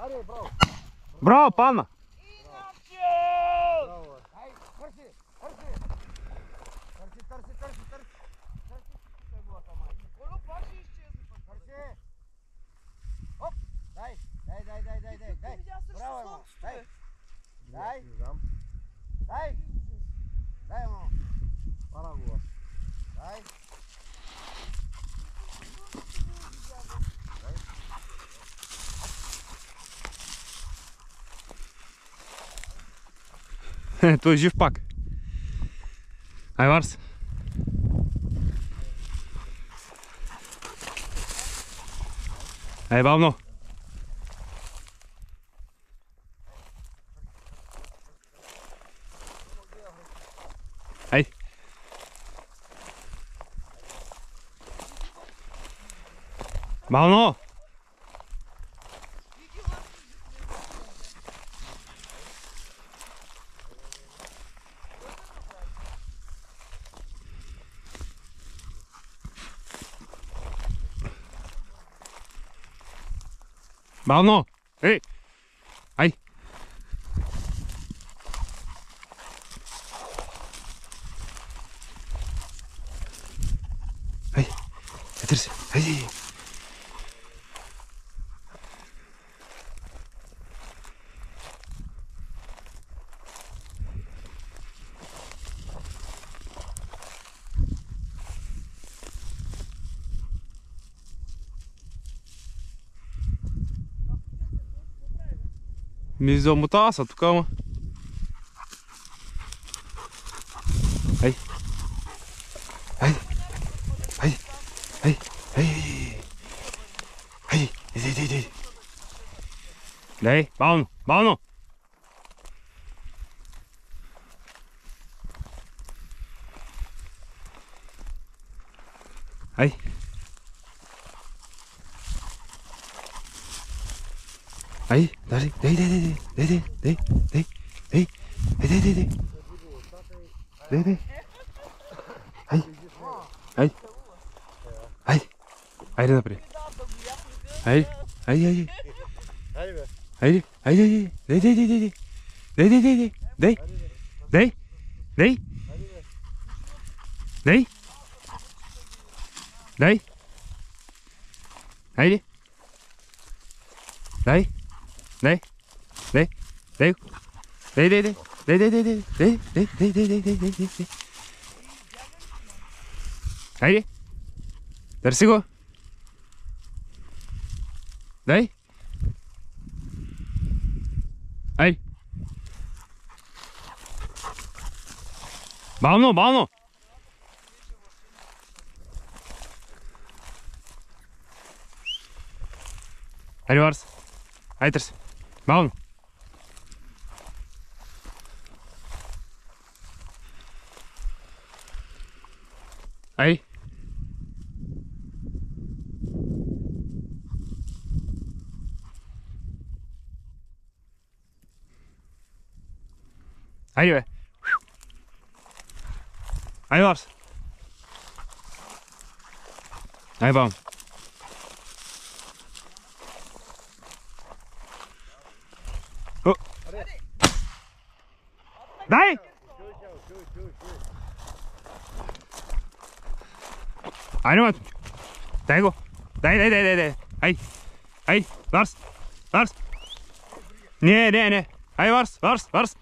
Аре, браво! Браво, падна! Браво! Ай, търси! Търси! Търси, търси, търси, търси! Търси теглата, майка! Колю пак ще изчезне пък. Търси! Оп! Дай! Дай, дай, дай, дай, дай! Дай! Браво, мамо! Дай! Дай! Дай! Дай, мамо! Пара го! Дай! Той е жив пак. Ай, Варс. Ай, бавно. Ай. Бавно. Бавно! Ей! Ай! Ай! Търси! Ай! Ми замотава са тук, ама. Ай! Ай! Ай! Ай! Ай! Ай! Иди, иди, иди! Дай, бавно, бавно! Ай! Ай, дай, дай, дай, дай, дай, дай, дай, дай, дай, дай, дай, дай, дай, дай, ай, ай, ай, айде напред, ай, ай, ай, айде, айде, айде, дай, дай, дай, дай, дай, дай, дай, дай, дай, дай, дай, дай, айде, дай. Дай, дай, дай, дай, дай, дай, дай, дай, дай, дай, дай, дай, дай, дай, дай, дай, дай. Хайде, търси го. Дай. Ай. Бавно, бавно. Хайде, Варс. Хайде, търси. Бавно. Ай. Айде, бе. Айде, Варс. Айде, бавно. Дай! Айде, мат. Дай го. Дай, дай, дай, дай, дай. Ай. Ай, Варс. Варс. Не, не, не. Ай, Варс, Варс, Варс.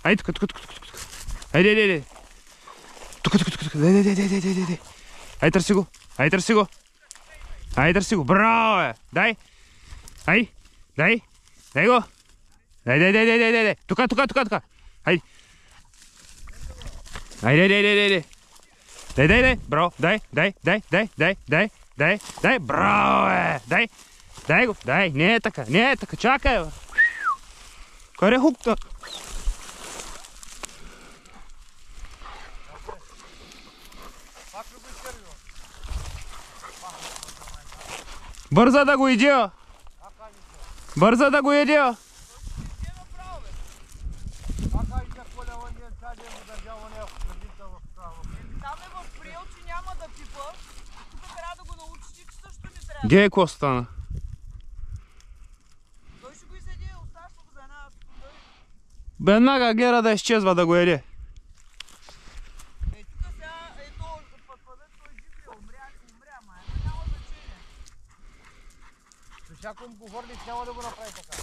Ай, тук, тук, тук, тук. Ай, дай, дай, дай. Тук, тук, тук, тук. Дай, дай, дай, дай, дай, дай, дай. Ай, търси го. Ай, търси го. Ай, търси го. Браво, бе. Дай. Ай. Дай. Дай го. Дай, дай, дай, дай, дай, дай. Тука, тука, тука, тука. Хайде. Дай, дай, дай, дай, дай, дай. Дай, дай, дай. Браво. Дай, дай, дай, дай, дай, дай, дай, дай. Браво, бе. Дай. Дай го. Дай. Не е така, не е така. Чакай, бе. Къде е хукта? Бърза да го иди. Бърза да го иди. Где е какво стана? Той Веднага гледа да изчезва да го яде. Всяко му го хвърлиш, няма да го направи така.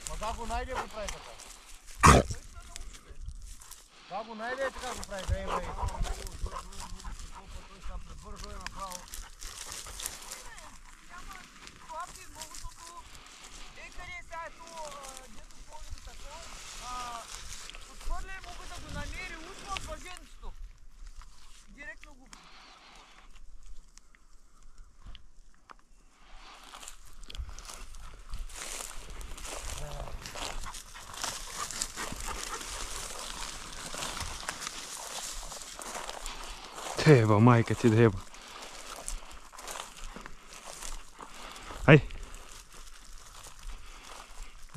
Ма да го найде, го прави така. Да го найде, така го прави. Дай, бай. Той сега пребързо е направо. Няма ситуации много, защото къде сега ето, дето погледа такова, отхвърля и мога да го намери ушма от въженцето. Директно го... Те еба, майка ти да еба. Ай!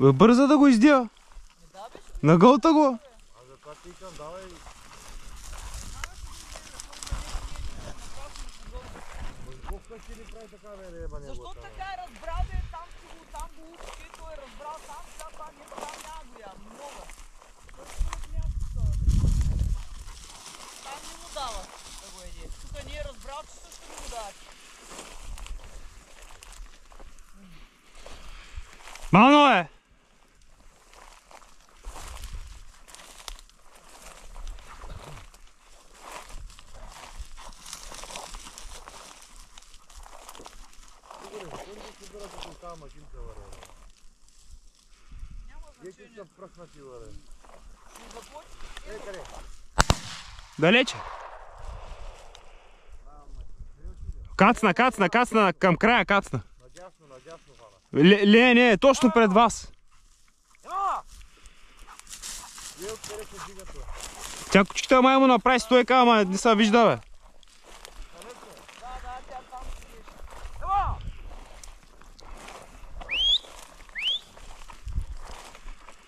Бе, бърза да го издия. На гълта го. А за това ти искам, давай. Колко ще ли прави така, бе, да еба него? Защо така е разбрал, бе, там го учи, който е разбрал, там сега това няма го яд, много. Там не му дава да го еде. Тук не е разбрал, че също не му дават. Мано е! Далече. Кацна, към края кацна. Надясно, хвана. Не, точно пред вас. Тя кучката май му направи стойка, ама не се вижда, бе. Да, тя там стоиш.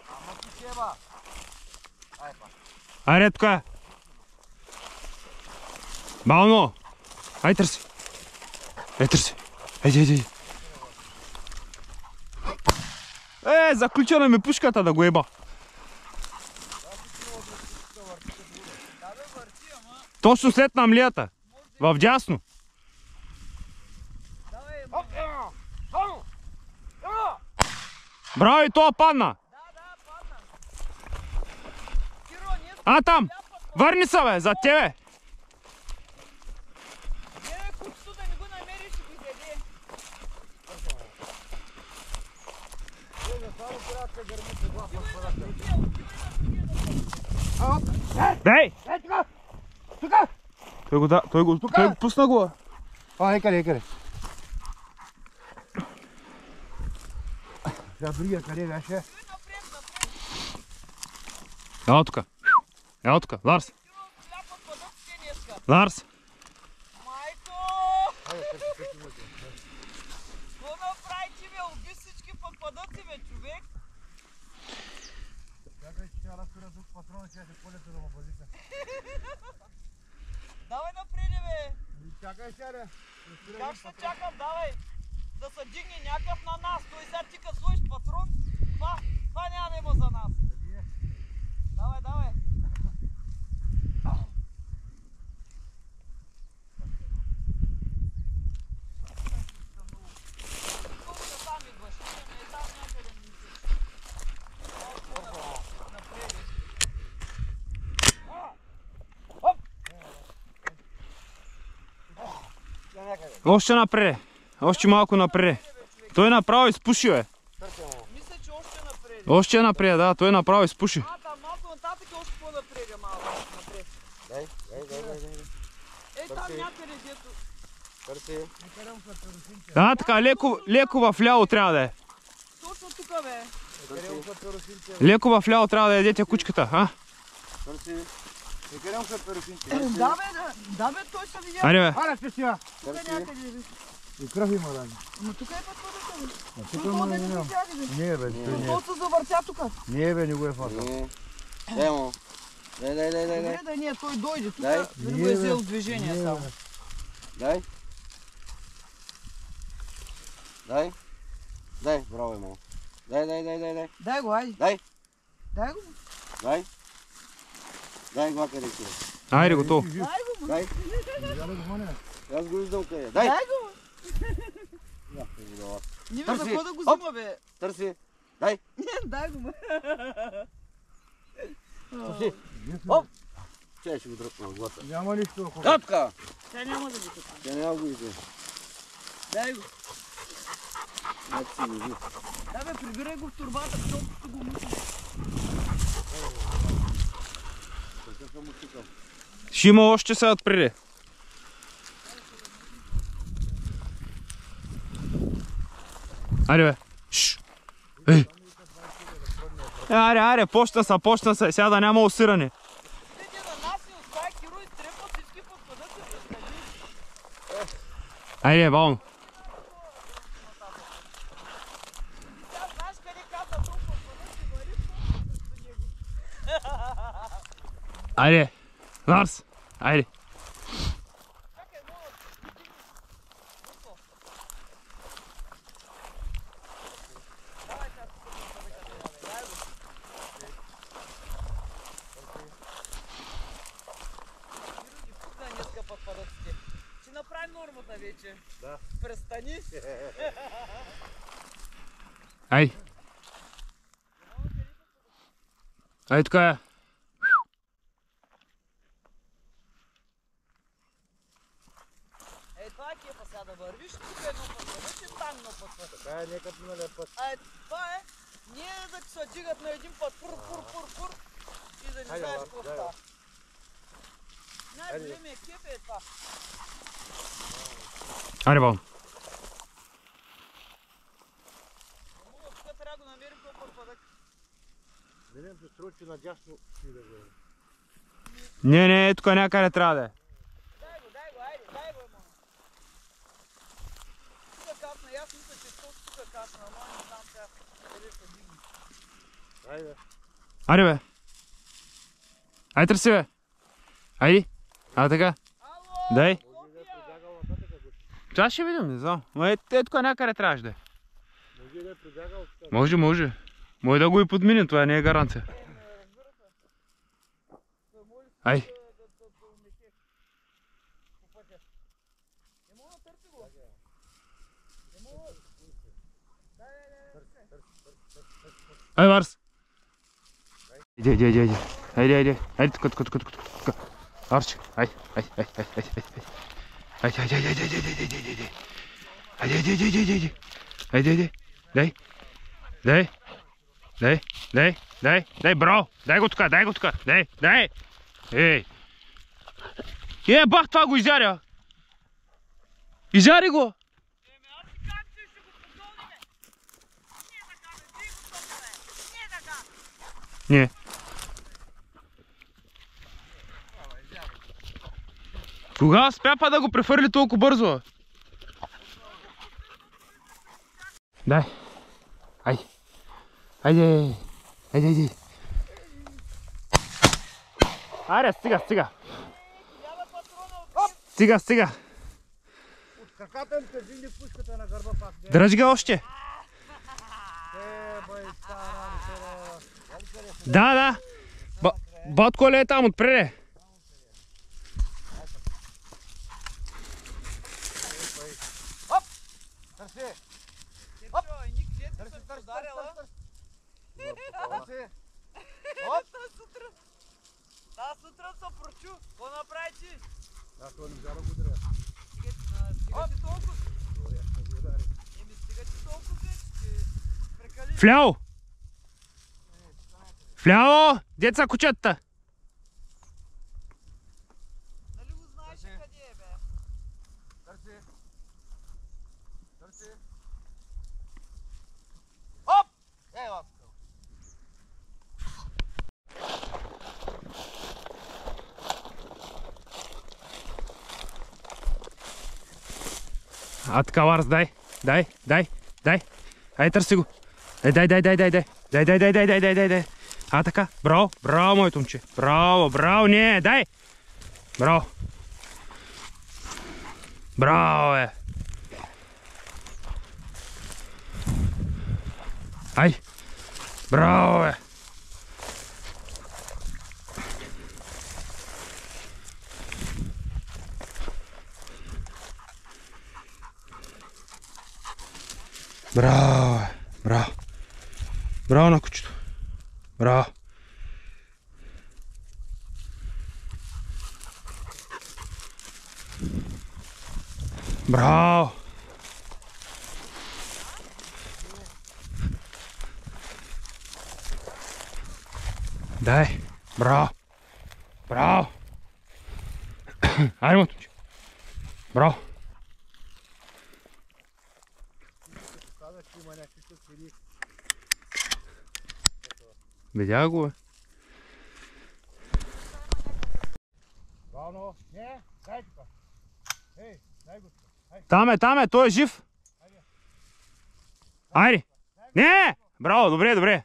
Ама ти чеба. Айде тука. Бално. Ай търси. Айде. Заключена ми пушката да го еба. Точно след намлията. В дясно. Браво, и това падна. падна. А, там. Върни се, бе, за тебе. Кучето да не го намериш и го изяде. Дай! Тука! Той го пусна го. Къде? Сега другия къде беше? Ела тука. Ларс. Ларс. Майко! Какво направи ти, бе? Уби всички пъкпадъци, бе, човек. Чакай, че трябва да спира друг патрон, че се полета да му базика. Давай напреди, бе. Чакай сега, бе. Как ще чакам, давай. Да се дигне някакъв на нас. Той сега ти като сложиш патрон, това няма да има за нас. Давай. Още напред. Още малко напред. Той направо изпуши, бе. Мисля, че още напред. Още напред, да. Той направо изпуши. Там малко нататък и още по-напред, малко напред. Дай. Там някъде дето. Търси. Да, така, леко в ляво трябва да е. Точно тук, бе. Леко в ляво трябва да ядете кучката, а? Търси. Да, бе, той се видя. Айде, бе. Аре, спешива. Тук някъде, бе. И кръв има, да. Ама тук е пътвадъка, бе. Тук има да няма. Не, бе, той не е. То се завъртя тук. Не, бе, не го е фатал. Дай му. Дай. Добре, да не, той дойде тук. Да го е взел движение само. Дай, браво, мамо. Дай. Дай го, айде. Дай. Дай го. Дай го, къде си. Айде, готово. Дай го. Дай. Аз го виждам къде. Дай. Дай го. Ниме за какво да го взима, бе? Търси. Дай. Дай го, бе. Търси. Оп. Чай ще го дръпна в глата. Няма нищо. Тапка. Тя няма да го тъпа. Тя няма го иде. Дай го. Нека си лежи. Да, бе, прибирай го в турбата, защото го мусиш. Какъв съм мусикал? Ще има още сега отпреди. Айде, бе. Шш. Ей. Айде, почна се. Сега да няма осиране. Видите на нас и оставя Киро и трепа всички подпадат се престани. Айде, бавно. Сега знаеш къде каза друг подпадат се вари, срещу него. Айде. Ларс. Айде. Чакай, мога да ти Русло. Давай сега си подпадат, дай го. Киро ги пукна днеска подпадъците. Ще направим нормата вече. Да. Престани. Айде. Айде, така е. Ей, това е кефа сега да вървиш, тук едно подпадък и там едно подпадък. Така е, нека миналия път. Това е, ние да се дигат на един път, пур и да не Хайде, знаеш Лар, какво дай, става. Лар. Най-големия кеф е това. Айде, бавно. Мога тук трябва да го намерим този подпадък. Мене се струва, че надясно си да го... Не, тук някъде трябва да е. Дай го, айде, дай го, ема. Тук капна, аз мисля, че тук капна, ама не знам сега къде се дигне. Айде. Айде, бе. Айде, търси, бе. Айде. Така. Ало! Дай. Може да е прибягал нататък, ако ще. Ча ще видим, не знам. Ма тук някъде трябваше да е. Може да е прибягал. Може. Може да го и подминем, това не е гаранция. Ай. Да умете по пътя. Не мога да търси го. Не мога. Ай, Варс. Иди. Айде, тук. Арчи, айде. Айде. Дай, бро. Дай го тук. Дай. Ей. Бах, това го изяря. Изяри го. Еми, аз ти казвам, че ще го подгоним. Не така, бе, ти го тока, бе. Не така. Не. Тогава спя па да го префърли толкова бързо. Дай. Айде. Аре, стига. Трябва патрона от Стига. От краката им кажи ли пушката на гърба пак. Дръж ги още. Бай, стара, Да. Батко ли е там отпреде? Търси. Кирчо, и ник клетка съм се ударила. Търси. Та сутрин се прочу. Какво направи ти? Аз това не вярвам го трябва. Стига ти толкова. Добре, аз не го удари. Еми, стига ти толкова, бе, че прекали. Вляво! Деца кучетата! Нали го знаеш къде е, бе? Търси. Оп! Ей, ласка. А така, Ларс, дай. Ай, търси го. Дай. А така, браво, моето момче. Браво, не, дай. Браво, бе. Ай! Браво, бе! Браво, бе! Браво! Браво на кучето! Браво! Браво! Дай! Браво! Браво! Айде, моточе! Браво! Видя го, бе? Браво! Не, дай тука. Ей, дай го тука. Там е, той е жив! Айде! Не! Браво, добре, добре!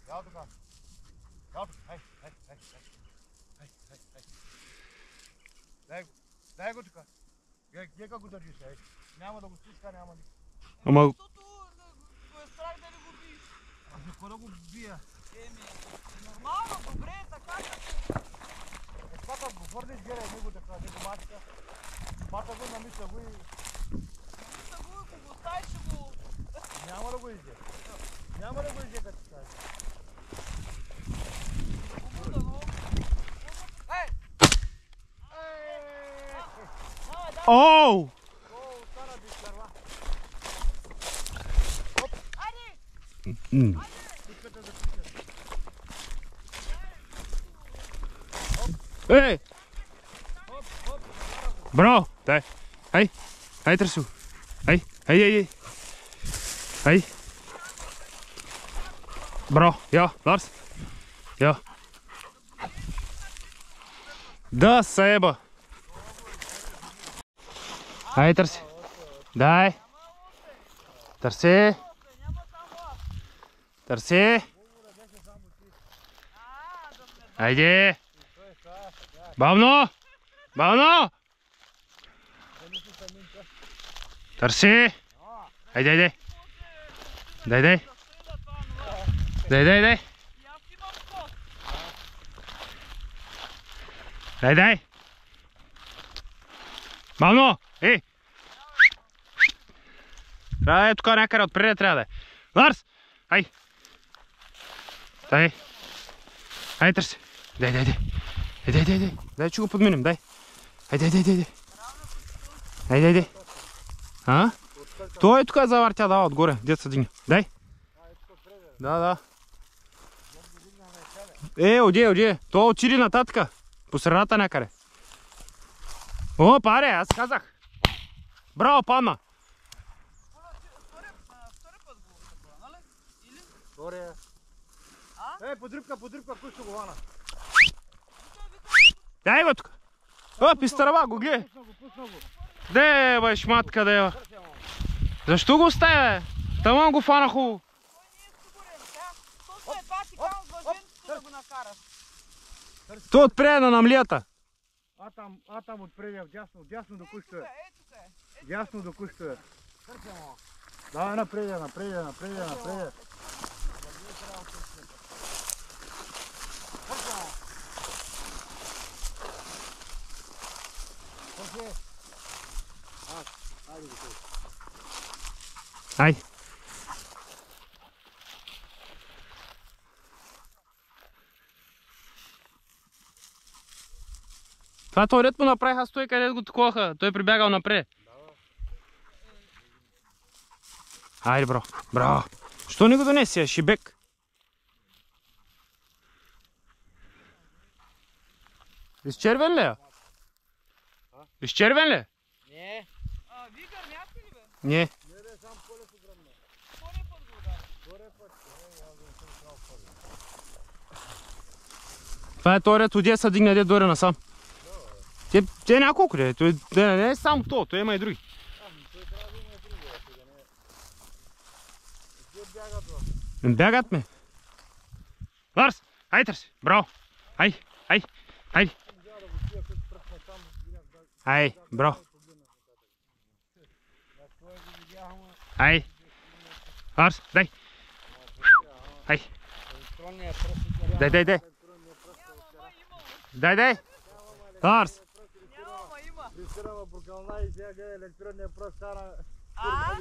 Ял тука. Ял тука. Дай го тука. Гледай как го държиш, ей. Няма да го стиска, няма да... Ама... Защото го е страх да ли го биеш. А защо да го бия? Нормално, добре, така. Това като го хвърлиш, гледай него така, него мачка. Пата го, намисля го и... Намисля го, ако го оставиш, ще го... Няма да го изде. Няма да го изде, като ти кажа. Побуда, но... Ей! Оу! Остана без черва. Айде! Пуската за пуската. Ей! Браво! Дай! Ай! Ай, търси го! Ай! Ай, ай, ай! Ай! Браво! Я, Ларс! Я! Да, саеба! Ай, търси! Дай! Търси! Търси! Айде! Бавно! Бавно! Търси! Айде, айде! Дай, дай! Дай, дай, дай! Дай, дай! Бавно! Ей! Трябва да е тук някъде отпреде, трябва да е. Ларс! Ай! Дай! Ай, търси! Дай, дай, дай! Дай, дай, дай! Дай, че го подминем, дай! Ай, дай, дай, дай, дай! Ай, дай, дай! А? Той е тук завъртя, дава отгоре, дет се дигне. Дай! Да, да. Оде, оде! То отиди нататъка. По средата някъде. О, паре, аз казах! Браво, падна! Втори път го такова, нали? Или? Втория. Подръбка, кой ще го вана? Дай го тук! О, пистърва, го гледай! Пусна го. Де, бе, шматка, де, бе! Защо го оставя, бе? Таман го фана хубаво. Той не е сигурен, сега. Точно е това ти казвам с въженцето да го накараш. Той отпред на намлията. А там отпреди, дясно до куща. Тук е. Дясно до куща. Давай напред. Ай. Това той ред му направиха, стой къде го таковаха. Той прибягал напред. Айде, бро. Браво. Що не го донеси, шибек? Изчервен ли е? Изчервен ли? Не. Вигър някой ли бе? Не. Втория път го удари. Това е той ред, отде се дигне, де доре насам. Те няколко ли? Той не е само то, той има и други. Бягат ме. Ларс, ай търси. Браво. Ай. Ай, бро. Ай. Ларс, дай. Ай. Дай. Дай. Ларс. Няма, има. Пристирава прокална и сега гледа електронния пръст кара. А?